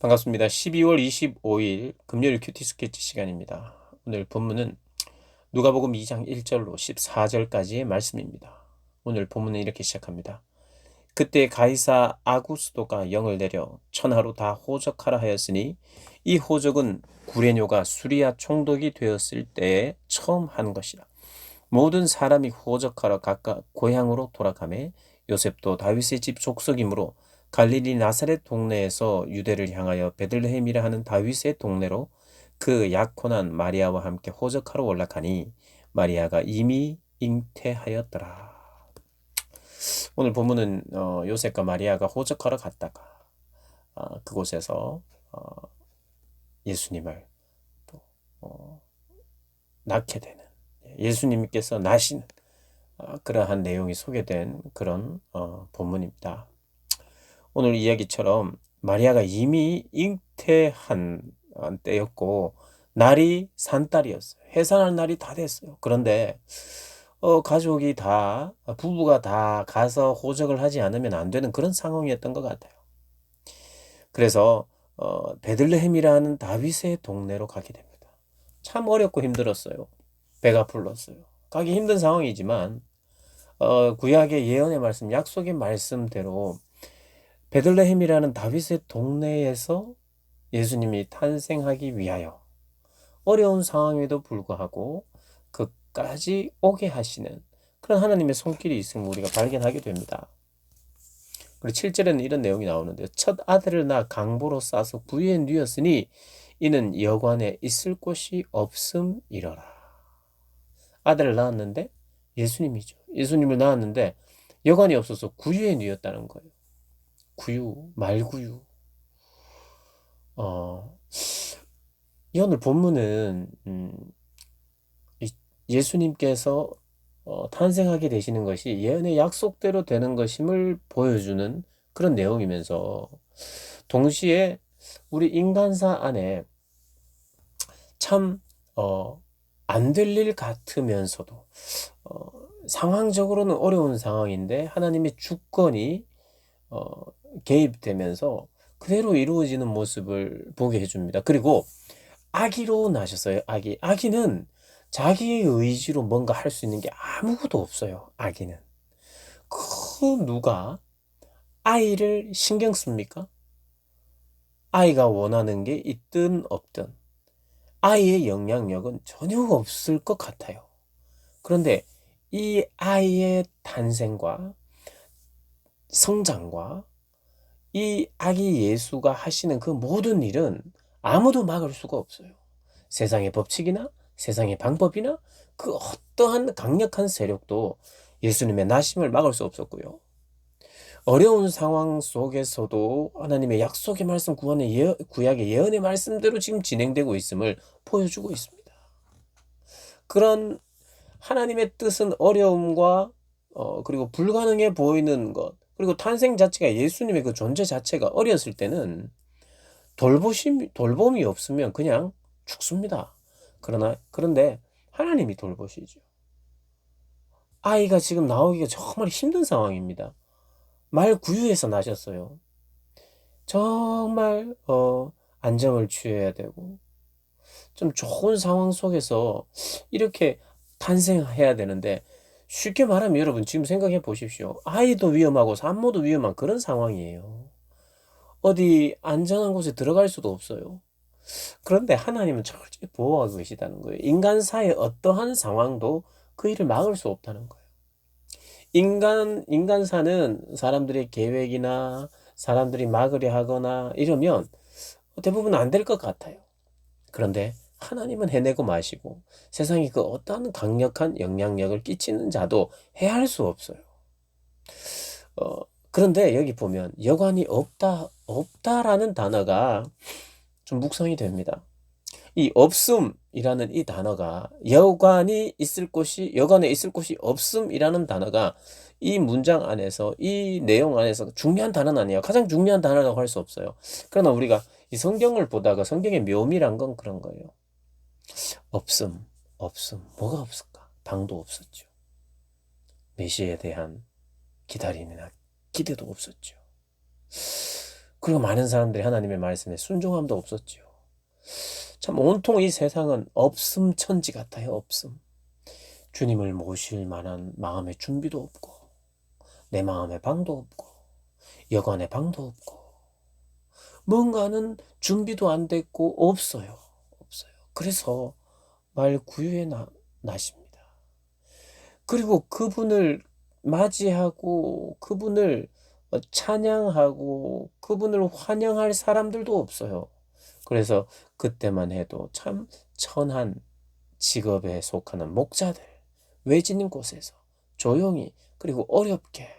반갑습니다. 12월 25일 금요일 큐티 스케치 시간입니다. 오늘 본문은 누가복음 2장 1절로 14절까지의 말씀입니다. 오늘 본문은 이렇게 시작합니다. 그때 가이사 아구스도가 영을 내려 천하로 다 호적하라 하였으니 이 호적은 구레뇨가 수리아 총독이 되었을 때에 처음 한 것이라. 모든 사람이 호적하러 각각 고향으로 돌아가매 요셉도 다윗의 집 족속이므로 갈릴리 나사렛 동네에서 유대를 향하여 베들레헴이라 하는 다윗의 동네로 그 약혼한 마리아와 함께 호적하러 올라가니 마리아가 이미 잉태하였더라. 오늘 본문은 요셉과 마리아가 호적하러 갔다가 그곳에서 예수님을 또 낳게 되는, 예수님께서 나신 그러한 내용이 소개된 그런 본문입니다. 오늘 이야기처럼 마리아가 이미 잉태한 때였고 날이 산딸이었어요. 해산할 날이 다 됐어요. 그런데 가족이 다, 부부가 다 가서 호적을 하지 않으면 안 되는 그런 상황이었던 것 같아요. 그래서 베들레헴이라는 다윗의 동네로 가게 됩니다. 참 어렵고 힘들었어요. 배가 불렀어요. 가기 힘든 상황이지만 구약의 예언의 말씀, 약속의 말씀대로 베들레헴이라는 다윗의 동네에서 예수님이 탄생하기 위하여 어려운 상황에도 불구하고 그까지 오게 하시는 그런 하나님의 손길이 있음을 우리가 발견하게 됩니다. 그리고 7절에는 이런 내용이 나오는데, 첫 아들을 낳아 강보로 싸서 부위에 누였으니 이는 여관에 있을 곳이 없음이러라. 아들을 낳았는데, 예수님이죠. 예수님을 낳았는데 여관이 없어서 구유에 누였다는 거예요. 구유, 말구유. 이 오늘 본문은 예수님께서 탄생하게 되시는 것이 예언의 약속대로 되는 것임을 보여주는 그런 내용이면서, 동시에 우리 인간사 안에 참 안 될 일 같으면서도 상황적으로는 어려운 상황인데 하나님의 주권이 개입되면서 그대로 이루어지는 모습을 보게 해줍니다. 그리고 아기로 나셨어요. 아기는 자기의 의지로 뭔가 할 수 있는 게 아무것도 없어요. 아기는. 그 누가 아이를 신경 씁니까? 아이가 원하는 게 있든 없든 아이의 영향력은 전혀 없을 것 같아요. 그런데 이 아이의 탄생과 성장과 이 아기 예수가 하시는 그 모든 일은 아무도 막을 수가 없어요. 세상의 법칙이나 세상의 방법이나 그 어떠한 강력한 세력도 예수님의 나심을 막을 수 없었고요. 어려운 상황 속에서도 하나님의 약속의 말씀, 구약의 예언의 말씀대로 지금 진행되고 있음을 보여주고 있습니다. 그런 하나님의 뜻은 어려움과 그리고 불가능해 보이는 것, 그리고 탄생 자체가, 예수님의 그 존재 자체가 어렸을 때는 돌봄이 없으면 그냥 죽습니다. 그런데 하나님이 돌보시죠. 아이가 지금 나오기가 정말 힘든 상황입니다. 말구유에서 나셨어요. 정말 안정을 취해야 되고 좀 좋은 상황 속에서 이렇게 탄생해야 되는데, 쉽게 말하면 여러분 지금 생각해 보십시오. 아이도 위험하고 산모도 위험한 그런 상황이에요. 어디 안전한 곳에 들어갈 수도 없어요. 그런데 하나님은 철저히 보호하고 계시다는 거예요. 인간사의 어떠한 상황도 그 일을 막을 수 없다는 거예요. 인간사는 사람들의 계획이나 사람들이 막으려 하거나 이러면 대부분 안 될 것 같아요. 그런데 하나님은 해내고 마시고 세상에 그 어떠한 강력한 영향력을 끼치는 자도 해할 수 없어요. 어, 그런데 여기 보면 여관이 없다라는 단어가 좀 묵성이 됩니다. 이 없음이라는 이 단어가, 여관에 있을 곳이 없음이라는 단어가 이 문장 안에서, 이 내용 안에서 중요한 단어는 아니에요. 가장 중요한 단어라고 할 수 없어요. 그러나 우리가 이 성경을 보다가 성경의 묘미란 건 그런 거예요. 없음. 뭐가 없을까? 방도 없었죠. 메시에 대한 기다림이나 기대도 없었죠. 그리고 많은 사람들이 하나님의 말씀에 순종함도 없었지요. 참 온통 이 세상은 없음 천지 같아요. 없음. 주님을 모실 만한 마음의 준비도 없고 내 마음의 방도 없고 여관의 방도 없고 뭔가는 준비도 안 됐고 없어요. 없어요. 그래서 말 구유에 나십니다. 그리고 그분을 맞이하고 그분을 찬양하고 그분을 환영할 사람들도 없어요. 그래서 그때만 해도 참 천한 직업에 속하는 목자들, 외진 곳에서 조용히 그리고 어렵게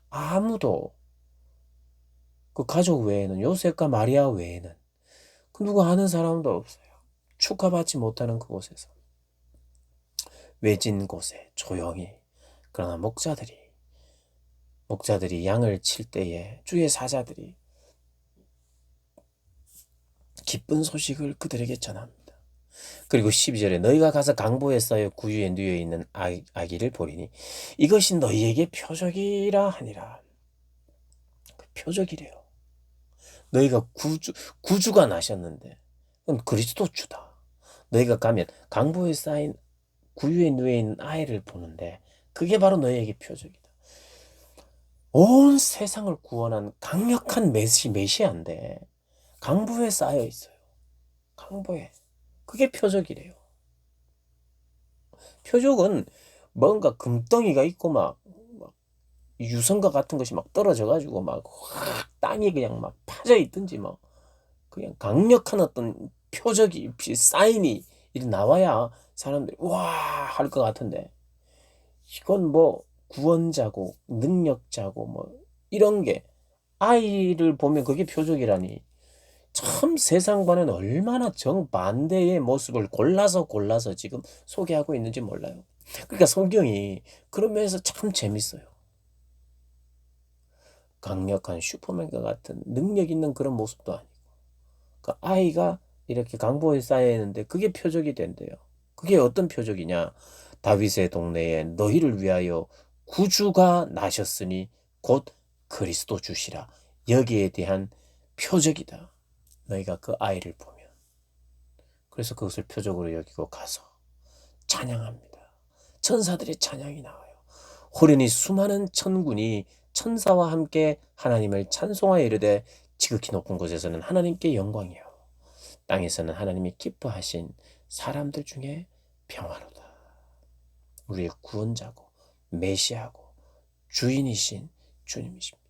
아무도 그 가족 외에는 요셉과 마리아 외에는 그 누구 아는 사람도 없어요. 축하받지 못하는 그곳에서 외진 곳에 조용히 그러나 목자들이 양을 칠 때에 주의 사자들이 기쁜 소식을 그들에게 전합니다. 그리고 12절에 너희가 가서 강보에 쌓여 구유에 누워 있는 아기를 보리니 이것이 너희에게 표적이라 하니라. 표적이래요. 너희가 구주가 나셨는데 그건 그리스도 주다. 너희가 가면 강보에 쌓인 구유에 누워 있는 아이를 보는데 그게 바로 너희에게 표적이다. 온 세상을 구원한 강력한 메시아인데 강보에 쌓여 있어요. 강보에. 그게 표적이래요. 표적은 뭔가 금덩이가 있고 막 유성과 같은 것이 막 떨어져가지고 막 확 땅이 그냥 막 파져 있든지 뭐 그냥 강력한 어떤 표적이 사인이 나와야 사람들이 와 할 것 같은데 이건 뭐 구원자고 능력자고 뭐 이런 게 아이를 보면 그게 표적이라니 참 세상과는 얼마나 정반대의 모습을 골라서 지금 소개하고 있는지 몰라요. 그러니까 성경이 그런 면에서 참 재밌어요. 강력한 슈퍼맨과 같은 능력 있는 그런 모습도 아니고 그 아이가 이렇게 강보에 쌓여 있는데 그게 표적이 된대요. 그게 어떤 표적이냐? 다윗의 동네에 너희를 위하여 구주가 나셨으니 곧 그리스도 주시라. 여기에 대한 표적이다. 너희가 그 아이를 보면. 그래서 그것을 표적으로 여기고 가서 찬양합니다. 천사들의 찬양이 나와요. 호련히 수많은 천군이 천사와 함께 하나님을 찬송하여 이르되 지극히 높은 곳에서는 하나님께 영광이요 땅에서는 하나님이 기뻐하신 사람들 중에 평화로다. 우리의 구원자고 메시아고 주인이신 주님이십니다.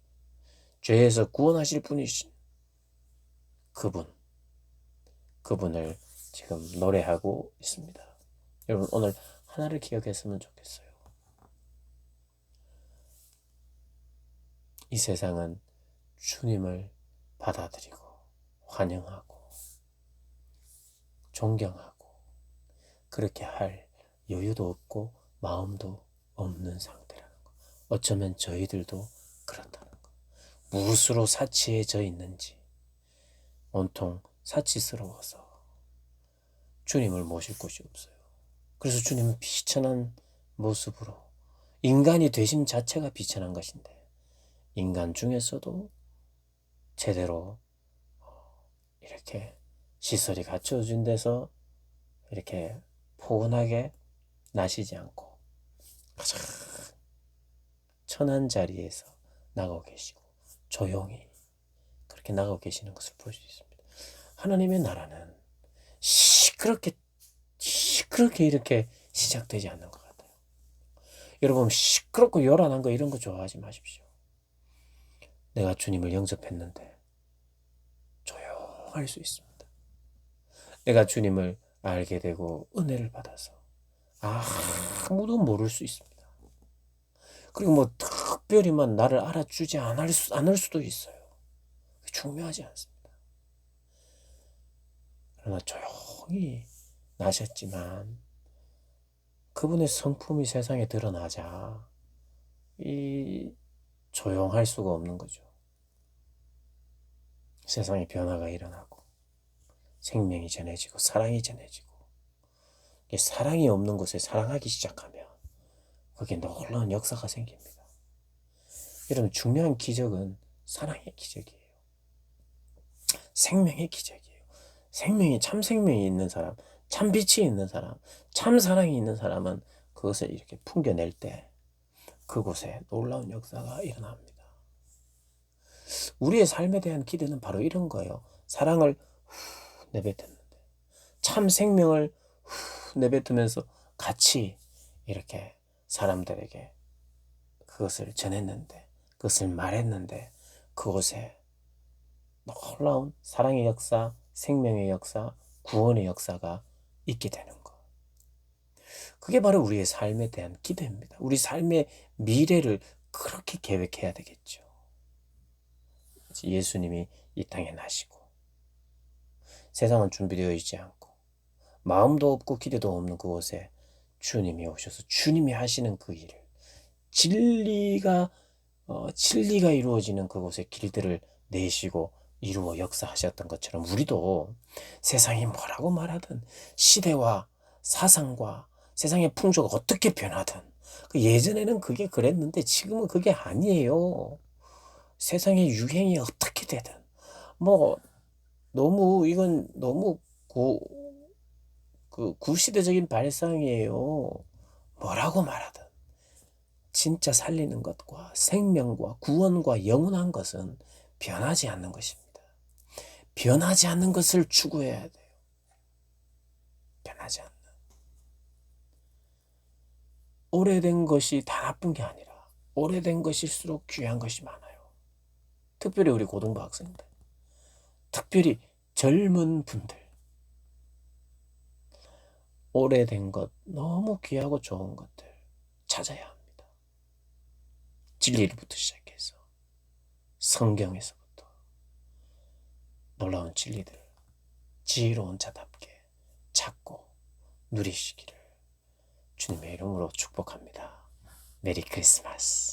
죄에서 구원하실 분이신 그분을 지금 노래하고 있습니다. 여러분 오늘 하나를 기억했으면 좋겠어요. 이 세상은 주님을 받아들이고 환영하고 존경하고 그렇게 할 여유도 없고 마음도 없는 상태라는 거. 어쩌면 저희들도 그렇다는 거. 무엇으로 사치해져 있는지 온통 사치스러워서 주님을 모실 곳이 없어요. 그래서 주님은 비천한 모습으로 인간이 되심 자체가 비천한 것인데 인간 중에서도 제대로 이렇게 시설이 갖춰진 데서 이렇게 포근하게 나시지 않고 가장 천한 자리에서 나가고 계시고 조용히 그렇게 나가고 계시는 것을 볼 수 있습니다. 하나님의 나라는 시끄럽게 이렇게 시작되지 않는 것 같아요. 여러분 시끄럽고 요란한 거 이런 거 좋아하지 마십시오. 내가 주님을 영접했는데 조용할 수 있습니다. 내가 주님을 알게 되고 은혜를 받아서 아무도 모를 수 있습니다. 그리고 뭐 특별히만 나를 알아주지 않을 수도 있어요. 중요하지 않습니다. 그러나 조용히 나셨지만 그분의 성품이 세상에 드러나자 이 조용할 수가 없는 거죠. 세상에 변화가 일어나고 생명이 전해지고 사랑이 전해지고 사랑이 없는 곳에 사랑하기 시작하면 거기에 놀라운 역사가 생깁니다. 여러분 중요한 기적은 사랑의 기적이에요. 생명의 기적이에요. 생명이 참 생명이 있는 사람, 참 빛이 있는 사람, 참 사랑이 있는 사람은 그것을 이렇게 풍겨낼 때 그곳에 놀라운 역사가 일어납니다. 우리의 삶에 대한 기대는 바로 이런 거예요. 사랑을 내뱉었는데, 참 생명을 내뱉으면서 같이 이렇게 사람들에게 그것을 전했는데, 그것을 말했는데, 그곳에 놀라운 사랑의 역사, 생명의 역사, 구원의 역사가 있게 되는 것. 그게 바로 우리의 삶에 대한 기대입니다. 우리 삶의 미래를 그렇게 계획해야 되겠죠. 예수님이 이 땅에 나시고 세상은 준비되어 있지 않고 마음도 없고 기대도 없는 그곳에 주님이 오셔서 주님이 하시는 그 일을 진리가 이루어지는 그곳에 길들을 내시고 이루어 역사하셨던 것처럼 우리도 세상이 뭐라고 말하든 시대와 사상과 세상의 풍조가 어떻게 변하든 예전에는 그게 그랬는데 지금은 그게 아니에요. 세상의 유행이 어떻게 되든 뭐 이건 너무 구시대적인 발상이에요. 뭐라고 말하든 진짜 살리는 것과 생명과 구원과 영원한 것은 변하지 않는 것입니다. 변하지 않는 것을 추구해야 돼요. 변하지 않는. 오래된 것이 다 나쁜 게 아니라 오래된 것일수록 귀한 것이 많아요. 특별히 우리 고등부 학생들, 특별히 젊은 분들, 오래된 것, 너무 귀하고 좋은 것들 찾아야 합니다. 진리부터 시작해서 성경에서부터 놀라운 진리들을 지혜로운 자답게 찾고 누리시기를 주님의 이름으로 축복합니다. 메리 크리스마스.